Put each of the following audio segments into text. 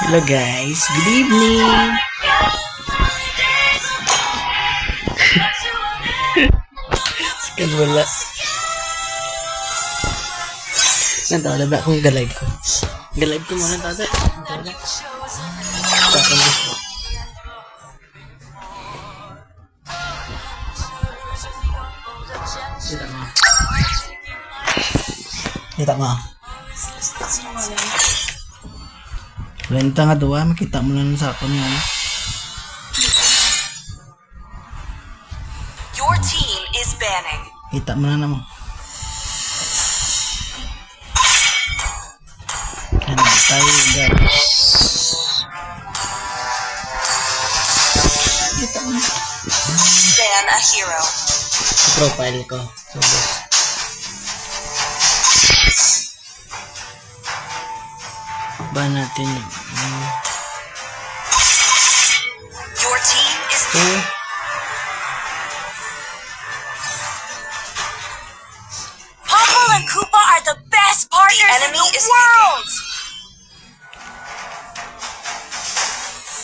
Hello guys, good evening. Sekan wala. Nantawala ba akong galive ko? Galive ko muna tata. Nantawala. Tapos gusto. Kita mo. Kita mo. Renta nga doa, makita mo lang sa akon nga. Your team is banning. Kita mo na naman. Yan tayo guys. Kita mo. Ban a hero. Profile ko. So guys. Ba natin yun. Your team is Popple and Koopa are the best partners in the world.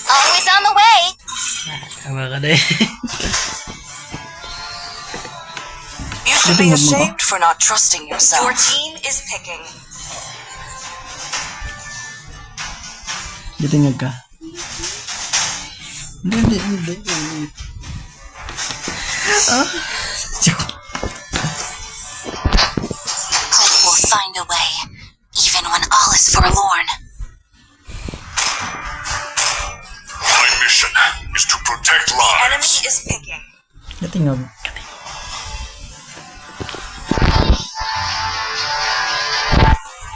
Always on the way. Tama ka din. You should be ashamed for not trusting yourself. Your team is picking. Ditingag ka. Hindi. Ah. Hope will find a way, even when all is forlorn. My mission is to protect lives. Enemy is picking. Ditingag.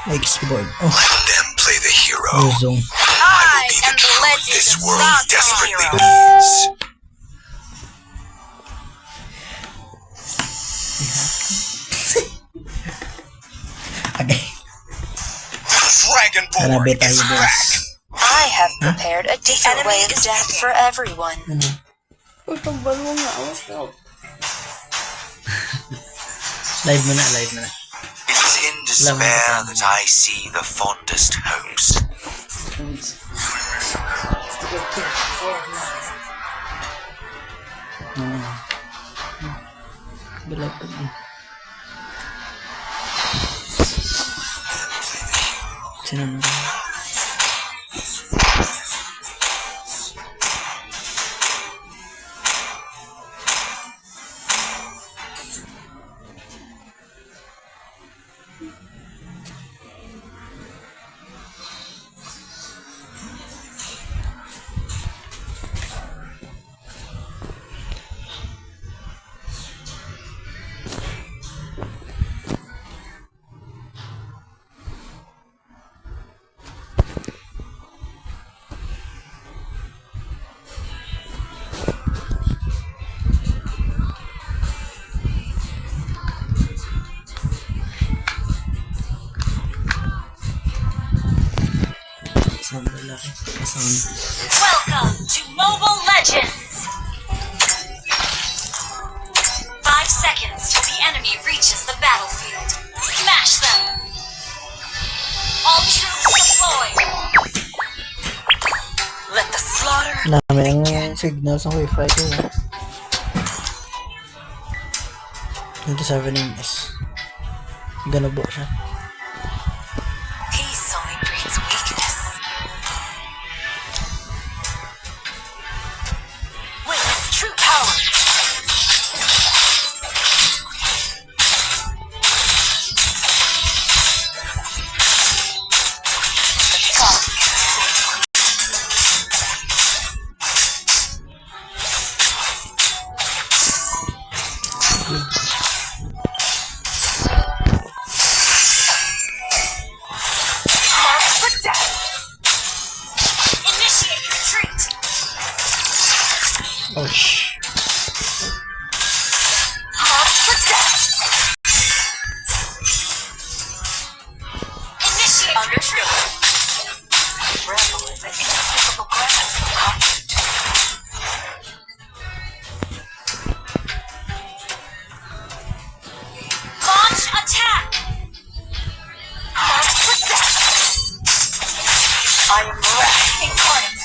Xboard. Oh. Let them play the hero. Zone. I Be am the the truth legend this of world Sasha desperately Hero. needs. Okay. Dragonborn Grabe tayo is guys. back. I have prepared a different way of death for everyone. Ano? Live mo na. It is in despair that I see the fondest hopes. Bilag ko din. Sino ba? Sound lalaki. Sound. Welcome to Mobile Legends! 5 seconds till the enemy reaches the battlefield. Smash them! All troops deployed! Let the slaughter Namin ang signal sa wifi ko. 27 ms. Ganabo siya. Peace only breeds weakness. Witness true power! Mark for death! Initiate retreat! Oh shh. Mark for death! Initiate understood. Rebel is an inapplicable grasp of conflict. Launch attack! Mark for death! I am ready. incarnate.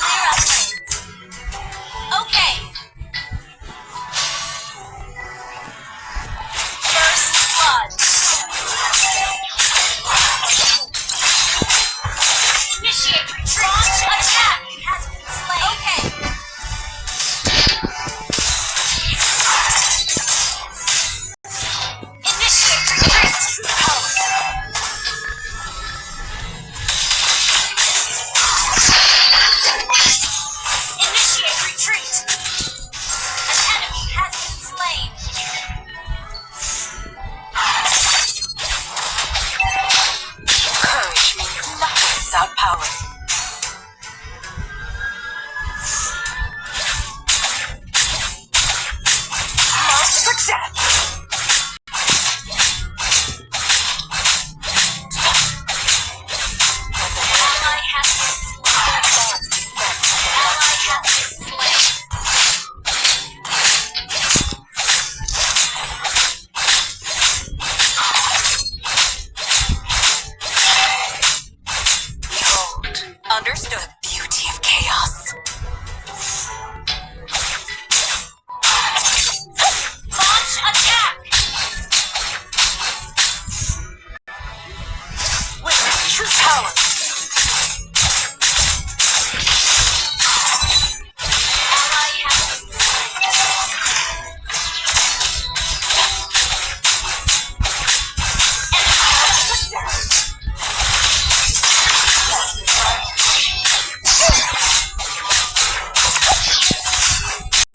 Clear out lanes. Okay. First blood. Initiate retreat. Launch attack has been slain. Okay. Initiate retreat. Power. Initiate retreat. An enemy has been slain. Courage means nothing without power. March for death! Ally has been slain. Ally has been slain. Behold, understood the beauty of chaos. Launch attack. Witness true power. Ally has been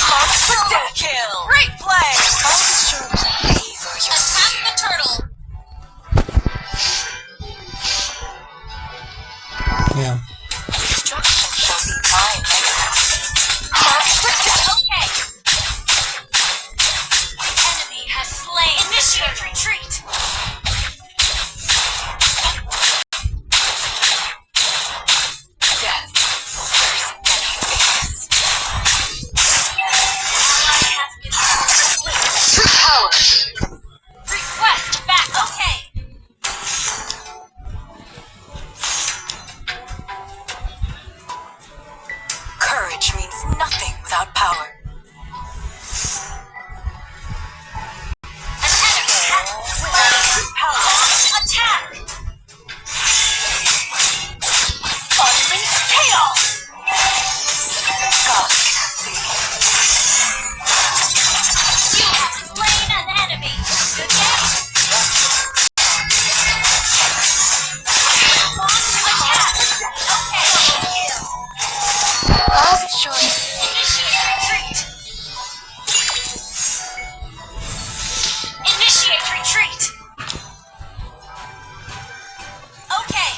March for death! Kill! Great play! All the strokes favor your attack the turtle. Yeah. destruction shall be mine next time. March for death! Okay. The enemy has slain. Initiate retreat. Death wears many faces. Ally has been slain. True power! Request back. Okay. Courage means nothing without power. An enemy has been slain. True power! Launch attack. Unleash chaos! God cannot see. You have slain an enemy. Good game. Launch attack. Okay. Kill. I'll be sure. Initiate retreat. Initiate retreat. Okay.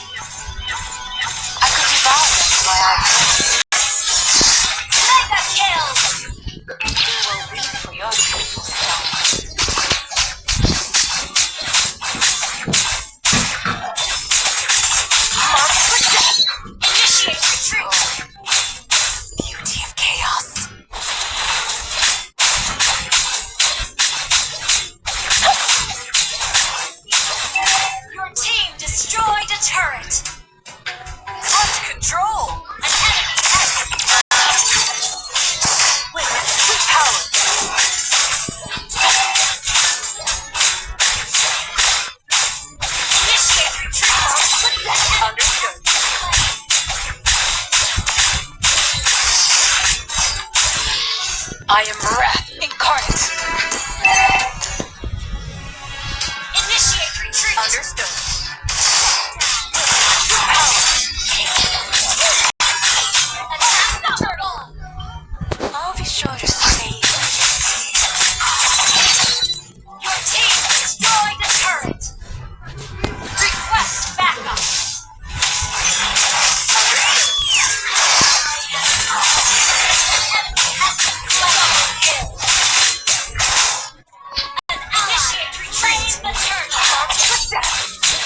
I could devour them with my eyes. Mega kill. You will weep for your beautiful self. March for death! Initiate retreat. Beauty of chaos. Your team destroyed a turret. Clutch control! An enemy has been Witness true power! initiate retreat. Understood. I am wrath incarnate. Initiate retreat. Understood. Attack the turtle. I'll be sure to save. Your team destroyed a turret. Request backup. Initiate retreat. The turret. March for death!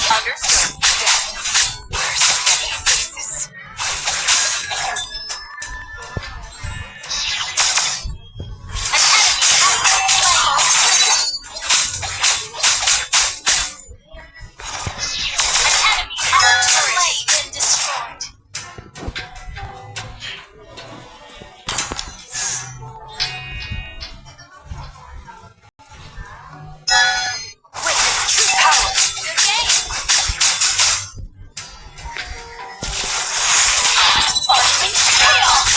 Understood. Death. There's many faces. An enemy has been slain. An enemy has been destroyed. Witness true power. Good game. Unleash chaos.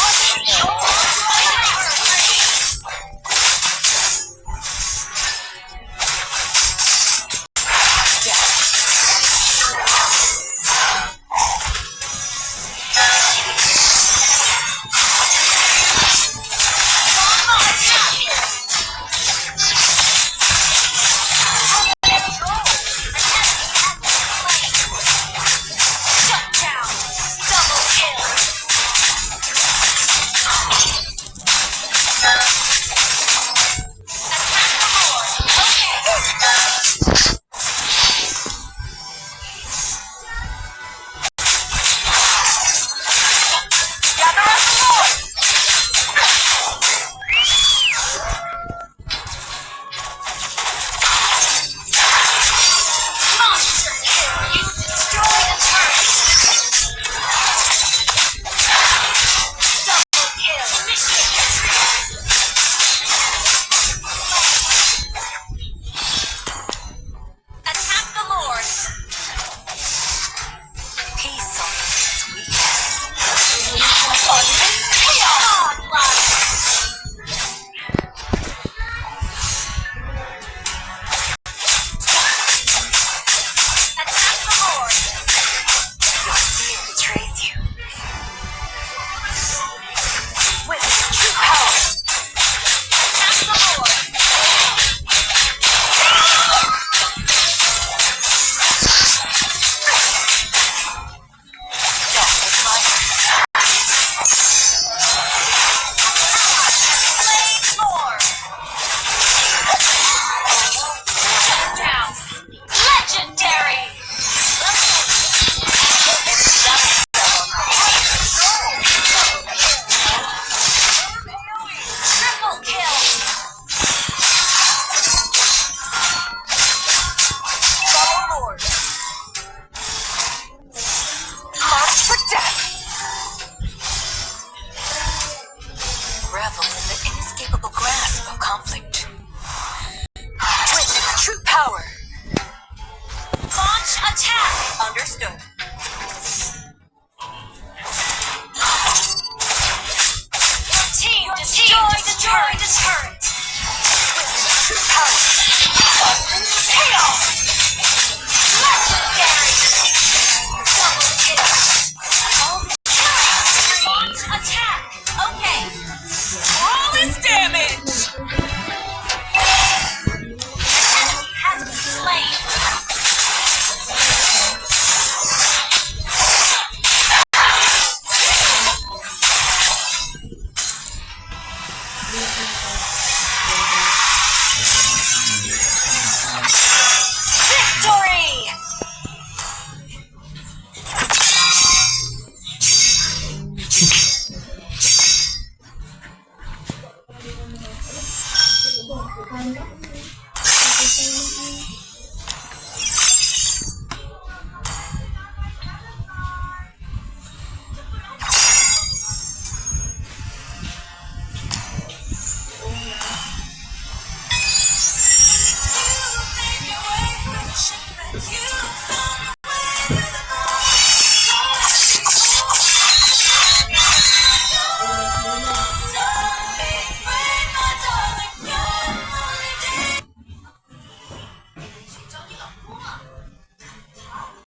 Shut down. Double kill. Attack the horde. Okay. Gather us more. Monster kill. You destroyed a turret. Double kill. Mission Attack the Lord. Peace on its weakness. Unleash chaos. Godlike. Attack the Lord. Your fear betrays you. Witness true power. Attack the Lord. Death is my Slay Lord. Shut down. Legendary. Triple kill. Follow Lord. March for death. Revel in the inescapable grasp of conflict. Witness true power. Launch attack. Understood. Your team destroyed the turret. Witness true power. Unleash chaos.